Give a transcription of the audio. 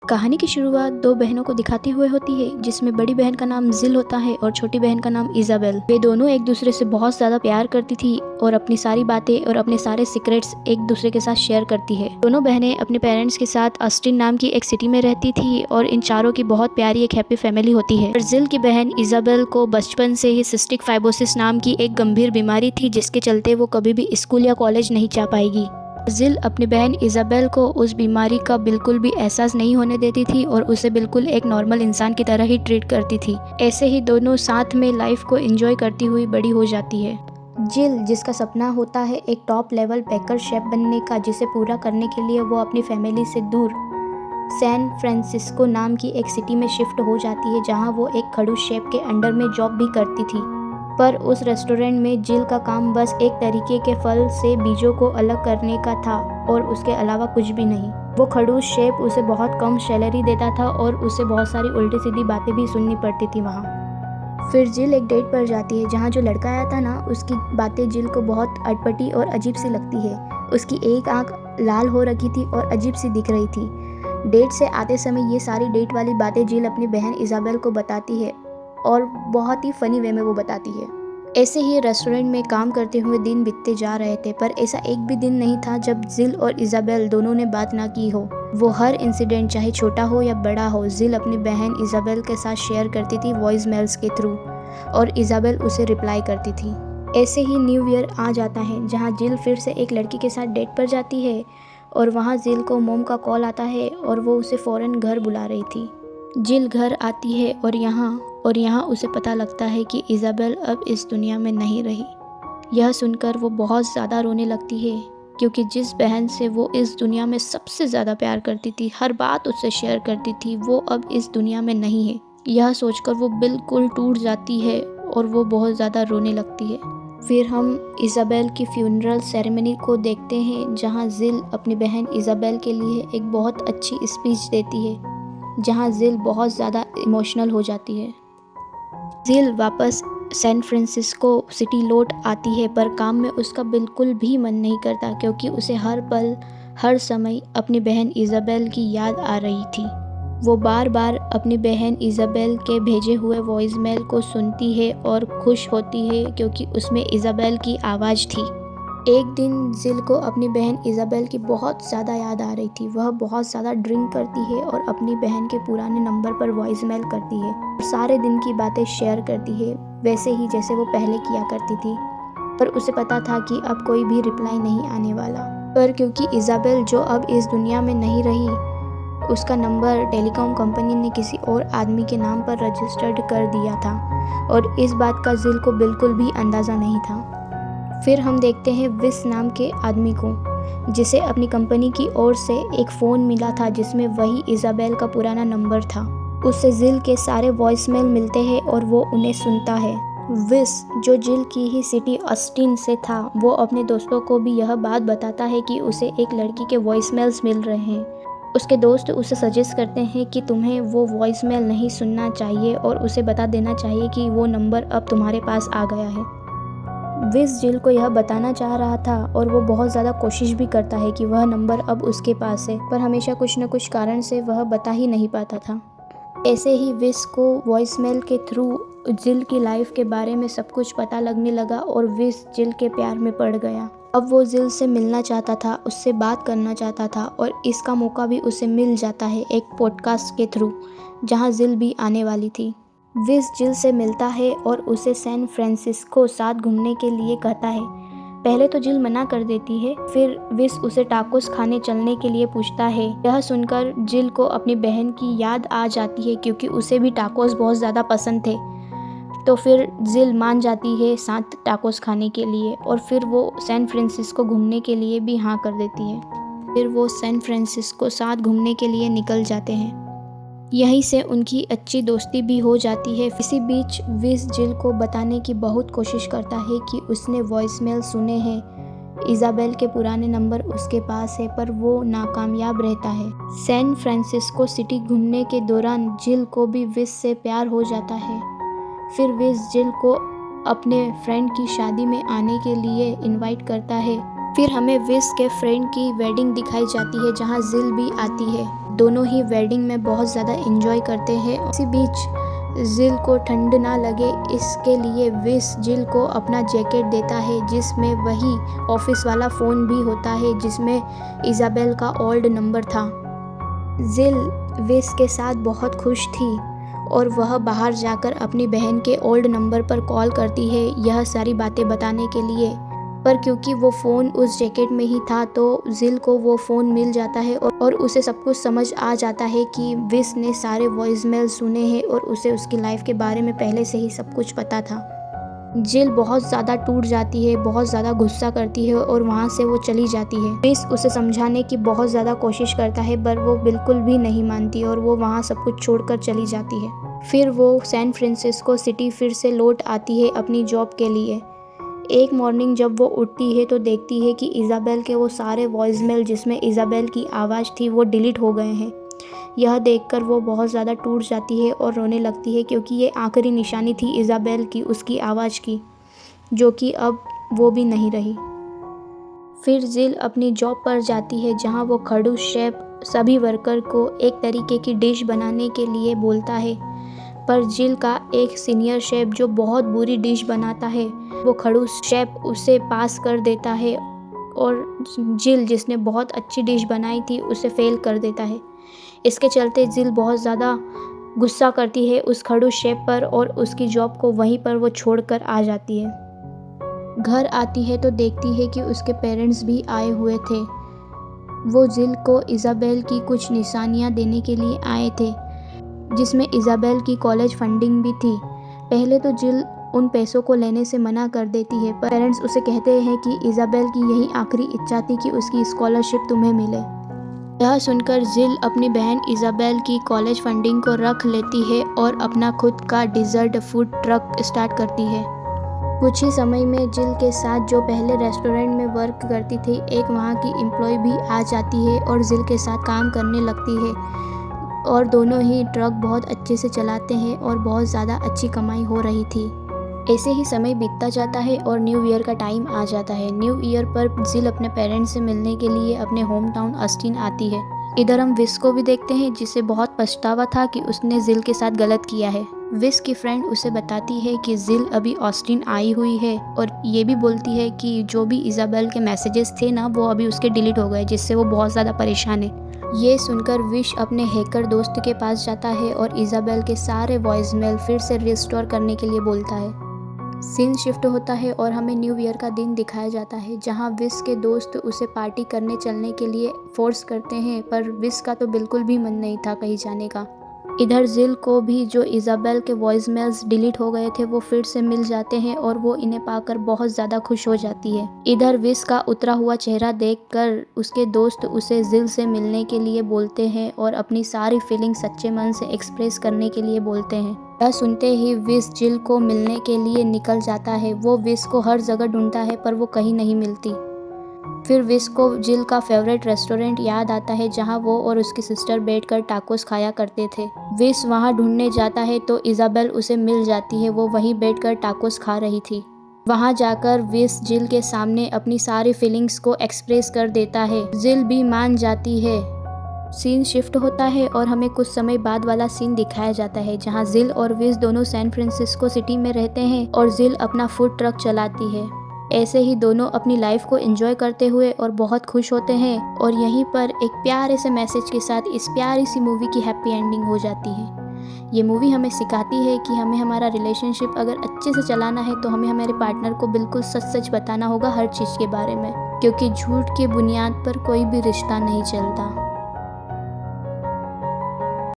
कहानी की शुरुआत दो बहनों को दिखाते हुए होती है, जिसमें बड़ी बहन का नाम जिल होता है और छोटी बहन का नाम इजाबेल। वे दोनों एक दूसरे से बहुत ज्यादा प्यार करती थी और अपनी सारी बातें और अपने सारे सीक्रेट्स एक दूसरे के साथ शेयर करती है। दोनों बहनें अपने पेरेंट्स के साथ ऑस्टिन नाम की एक सिटी में रहती थी और इन चारों की बहुत प्यारी एक हैप्पी फैमिली होती है। और जिल की बहन इजाबेल को बचपन से ही सिस्टिक फाइब्रोसिस नाम की एक गंभीर बीमारी थी, जिसके चलते वो कभी भी स्कूल या कॉलेज नहीं जा पाएगी। जिल अपनी बहन इजाबेल को उस बीमारी का बिल्कुल भी एहसास नहीं होने देती थी और उसे बिल्कुल एक नॉर्मल इंसान की तरह ही ट्रीट करती थी। ऐसे ही दोनों साथ में लाइफ को एंजॉय करती हुई बड़ी हो जाती है। जिल, जिसका सपना होता है एक टॉप लेवल बेकर शेफ बनने का, जिसे पूरा करने के लिए वो अपनी फैमिली से दूर सैन फ्रांसिस्को नाम की एक सिटी में शिफ्ट हो जाती है, जहाँ वो एक खड़ूस शेफ के अंडर में जॉब भी करती थी। पर उस रेस्टोरेंट में जिल का काम बस एक तरीके के फल से बीजों को अलग करने का था और उसके अलावा कुछ भी नहीं। वो खड़ूस शेफ उसे बहुत कम सैलरी देता था और उसे बहुत सारी उल्टी सीधी बातें भी सुननी पड़ती थी वहाँ। फिर जिल एक डेट पर जाती है, जहाँ जो लड़का आया था ना, उसकी बातें जिल को बहुत अटपटी और अजीब सी लगती है। उसकी एक आंख लाल हो रखी थी और अजीब सी दिख रही थी। डेट से आते समय ये सारी डेट वाली बातें जिल अपनी बहन इजाबेल को बताती है और बहुत ही फनी वे में वो बताती है। ऐसे ही रेस्टोरेंट में काम करते हुए दिन बीतते जा रहे थे, पर ऐसा एक भी दिन नहीं था जब जिल और इजाबेल दोनों ने बात ना की हो। वो हर इंसिडेंट, चाहे छोटा हो या बड़ा हो, जिल अपनी बहन इजाबेल के साथ शेयर करती थी वॉइस मेल्स के थ्रू, और इजाबेल उसे रिप्लाई करती थी। ऐसे ही न्यू ईयर आ जाता है, जहाँ जिल फिर से एक लड़की के साथ डेट पर जाती है और वहाँ जिल को मोम का कॉल आता है और वो उसे फ़ौरन घर बुला रही थी। जिल घर आती है और यहाँ उसे पता लगता है कि इजाबेल अब इस दुनिया में नहीं रही। यह सुनकर वो बहुत ज़्यादा रोने लगती है, क्योंकि जिस बहन से वो इस दुनिया में सबसे ज़्यादा प्यार करती थी, हर बात उससे शेयर करती थी, वो अब इस दुनिया में नहीं है। यह सोचकर वो बिल्कुल टूट जाती है और वो बहुत ज़्यादा रोने लगती है। फिर हम इजाबेल की फ्यूनरल सेरेमनी को देखते हैं, जहाँ जिल अपनी बहन इजाबेल के लिए एक बहुत अच्छी स्पीच देती है, जहाँ जिल बहुत ज़्यादा इमोशनल हो जाती है। जिल वापस सैन फ्रांसिस्को सिटी लौट आती है, पर काम में उसका बिल्कुल भी मन नहीं करता, क्योंकि उसे हर पल हर समय अपनी बहन इजाबेल की याद आ रही थी। वो बार बार अपनी बहन इजाबेल के भेजे हुए वॉइस मेल को सुनती है और खुश होती है, क्योंकि उसमें इजाबेल की आवाज़ थी। एक दिन जिल को अपनी बहन इजाबेल की बहुत ज़्यादा याद आ रही थी। वह बहुत ज़्यादा ड्रिंक करती है और अपनी बहन के पुराने नंबर पर वॉइस मेल करती है और सारे दिन की बातें शेयर करती है, वैसे ही जैसे वो पहले किया करती थी। पर उसे पता था कि अब कोई भी रिप्लाई नहीं आने वाला। पर क्योंकि इजाबेल जो अब इस दुनिया में नहीं रही, उसका नंबर टेलीकॉम कंपनी ने किसी और आदमी के नाम पर रजिस्टर्ड कर दिया था और इस बात का जिल को बिल्कुल भी अंदाज़ा नहीं था। फिर हम देखते हैं विस नाम के आदमी को, जिसे अपनी कंपनी की ओर से एक फ़ोन मिला था, जिसमें वही इजाबेल का पुराना नंबर था। उससे जिल के सारे वॉइसमेल मिलते हैं और वो उन्हें सुनता है। विस, जो जिल की ही सिटी ऑस्टिन से था, वो अपने दोस्तों को भी यह बात बताता है कि उसे एक लड़की के वॉइसमेल्स मिल रहे हैं। उसके दोस्त उसे सजेस्ट करते हैं कि तुम्हें वो वॉइसमेल नहीं सुनना चाहिए और उसे बता देना चाहिए कि वो नंबर अब तुम्हारे पास आ गया है। विस जिल को यह बताना चाह रहा था और वो बहुत ज़्यादा कोशिश भी करता है कि वह नंबर अब उसके पास है, पर हमेशा कुछ न कुछ कारण से वह बता ही नहीं पाता था। ऐसे ही विस को वॉइसमेल के थ्रू जिल की लाइफ के बारे में सब कुछ पता लगने लगा और विस जिल के प्यार में पड़ गया। अब वो जिल से मिलना चाहता था, उससे बात करना चाहता था और इसका मौका भी उसे मिल जाता है एक पॉडकास्ट के थ्रू, जहाँ जिल भी आने वाली थी। विस जिल से मिलता है और उसे सैन फ्रांसिस्को साथ घूमने के लिए कहता है। पहले तो जिल मना कर देती है, फिर विस उसे टाकोस खाने चलने के लिए पूछता है। यह सुनकर जिल को अपनी बहन की याद आ जाती है, क्योंकि उसे भी टाकोस बहुत ज़्यादा पसंद थे। तो फिर जिल मान जाती है साथ टाकोस खाने के लिए और फिर वो सैन फ्रांसिस्को घूमने के लिए भी हाँ कर देती है। फिर वो सैन फ्रांसिस्को साथ घूमने के लिए निकल जाते हैं। यहीं से उनकी अच्छी दोस्ती भी हो जाती है। इसी बीच विस जिल को बताने की बहुत कोशिश करता है कि उसने वॉइसमेल सुने हैं, इजाबेल के पुराने नंबर उसके पास है, पर वो नाकामयाब रहता है। सैन फ्रांसिस्को सिटी घूमने के दौरान जिल को भी विस से प्यार हो जाता है। फिर विस जिल को अपने फ्रेंड की शादी में आने के लिए इनवाइट करता है। फिर हमें विस के फ्रेंड की वेडिंग दिखाई जाती है, जहाँ जिल भी आती है। दोनों ही वेडिंग में बहुत ज़्यादा एंजॉय करते हैं। इसी बीच जिल को ठंड ना लगे इसके लिए विस जिल को अपना जैकेट देता है जिसमें वही ऑफिस वाला फ़ोन भी होता है जिसमें इज़ाबेल का ओल्ड नंबर था। जिल विस के साथ बहुत खुश थी और वह बाहर जाकर अपनी बहन के ओल्ड नंबर पर कॉल करती है यह सारी बातें बताने के लिए, पर क्योंकि वो फ़ोन उस जैकेट में ही था तो जिल को वो फ़ोन मिल जाता है और उसे सब कुछ समझ आ जाता है कि विस ने सारे वॉइसमेल सुने हैं और उसे उसकी लाइफ के बारे में पहले से ही सब कुछ पता था। जिल बहुत ज़्यादा टूट जाती है, बहुत ज़्यादा गुस्सा करती है और वहाँ से वो चली जाती है। विस उसे समझाने की बहुत ज़्यादा कोशिश करता है पर वो बिल्कुल भी नहीं मानती और वो वहाँ सब कुछ छोड़कर चली जाती है। फिर वो सैन फ्रांसिस्को सिटी फिर से लौट आती है अपनी जॉब के लिए। एक मॉर्निंग जब वो उठती है तो देखती है कि इज़ाबेल के वो सारे वॉइसमेल जिसमें इज़ाबेल की आवाज़ थी वो डिलीट हो गए हैं। यह देखकर वो बहुत ज़्यादा टूट जाती है और रोने लगती है क्योंकि ये आखिरी निशानी थी इज़ाबेल की उसकी आवाज़ की, जो कि अब वो भी नहीं रही। फिर जिल अपनी जॉब पर जाती है जहाँ वो खड़ूस शेफ सभी वर्कर को एक तरीके की डिश बनाने के लिए बोलता है, पर जिल का एक सीनियर शेफ जो बहुत बुरी डिश बनाता है वो खड़ूस शेफ उसे पास कर देता है और जिल जिसने बहुत अच्छी डिश बनाई थी उसे फेल कर देता है। इसके चलते जिल बहुत ज़्यादा गुस्सा करती है उस खड़ूस शेफ पर और उसकी जॉब को वहीं पर वो छोड़कर आ जाती है। घर आती है तो देखती है कि उसके पेरेंट्स भी आए हुए थे। वो जिल को इज़ाबेल की कुछ निशानियाँ देने के लिए आए थे जिसमें इज़ाबेल की कॉलेज फंडिंग भी थी। पहले तो जिल उन पैसों को लेने से मना कर देती है पर पेरेंट्स उसे कहते हैं कि इज़ाबेल की यही आखिरी इच्छा थी कि उसकी स्कॉलरशिप तुम्हें मिले। यह सुनकर जिल अपनी बहन इज़ाबेल की कॉलेज फंडिंग को रख लेती है और अपना खुद का डिज़र्ट फूड ट्रक स्टार्ट करती है। कुछ ही समय में जिल के साथ जो पहले रेस्टोरेंट में वर्क करती थी एक वहाँ की एम्प्लॉय भी आ जाती है और जिल के साथ काम करने लगती है और दोनों ही ट्रक बहुत अच्छे से चलाते हैं और बहुत ज़्यादा अच्छी कमाई हो रही थी। ऐसे ही समय बीतता जाता है और न्यू ईयर का टाइम आ जाता है। न्यू ईयर पर जिल अपने पेरेंट्स से मिलने के लिए अपने होम टाउन ऑस्टिन आती है। इधर हम विस को भी देखते हैं जिसे बहुत पछतावा था कि उसने जिल के साथ गलत किया है। विस की फ्रेंड उसे बताती है कि जिल अभी ऑस्टिन आई हुई है और ये भी बोलती है कि जो भी इज़ाबेल के मैसेजेस थे ना वो अभी उसके डिलीट हो गए जिससे वो बहुत ज़्यादा परेशान है। ये सुनकर विश अपने हैकर दोस्त के पास जाता है और इज़ाबेल के सारे वॉइसमेल फिर से रिस्टोर करने के लिए बोलता है। सीन शिफ्ट होता है और हमें न्यू ईयर का दिन दिखाया जाता है जहां विस के दोस्त उसे पार्टी करने चलने के लिए फोर्स करते हैं पर विस का तो बिल्कुल भी मन नहीं था कहीं जाने का। इधर जिल को भी जो इज़ाबेल के वॉइसमेल्स डिलीट हो गए थे वो फिर से मिल जाते हैं और वो इन्हें पाकर बहुत ज़्यादा खुश हो जाती है। इधर विस का उतरा हुआ चेहरा देखकर उसके दोस्त उसे जिल से मिलने के लिए बोलते हैं और अपनी सारी फीलिंग सच्चे मन से एक्सप्रेस करने के लिए बोलते हैं। यह सुनते ही विस जिल को मिलने के लिए निकल जाता है। वो विस को हर जगह ढूंढता है पर वो कहीं नहीं मिलती। फिर विस को जिल का फेवरेट रेस्टोरेंट याद आता है जहां वो और उसकी सिस्टर बैठकर टाकोस खाया करते थे। विस वहां ढूंढने जाता है तो इज़ाबेल उसे मिल जाती है। वो वहीं बैठकर टाकोस खा रही थी। वहां जाकर विस जिल के सामने अपनी सारी फीलिंग्स को एक्सप्रेस कर देता है। जिल भी मान जाती है। सीन शिफ्ट होता है और हमें कुछ समय बाद वाला सीन दिखाया जाता है जहां जिल और विस दोनों सैन फ्रांसिस्को सिटी में रहते हैं और जिल अपना फूड ट्रक चलाती है। ऐसे ही दोनों अपनी लाइफ को एंजॉय करते हुए और बहुत खुश होते हैं और यहीं पर एक प्यारे से मैसेज के साथ इस प्यारी सी मूवी की हैप्पी एंडिंग हो जाती है। ये मूवी हमें सिखाती है कि हमें हमारा रिलेशनशिप अगर अच्छे से चलाना है तो हमें हमारे पार्टनर को बिल्कुल सच सच बताना होगा हर चीज़ के बारे में, क्योंकि झूठ की बुनियाद पर कोई भी रिश्ता नहीं चलता।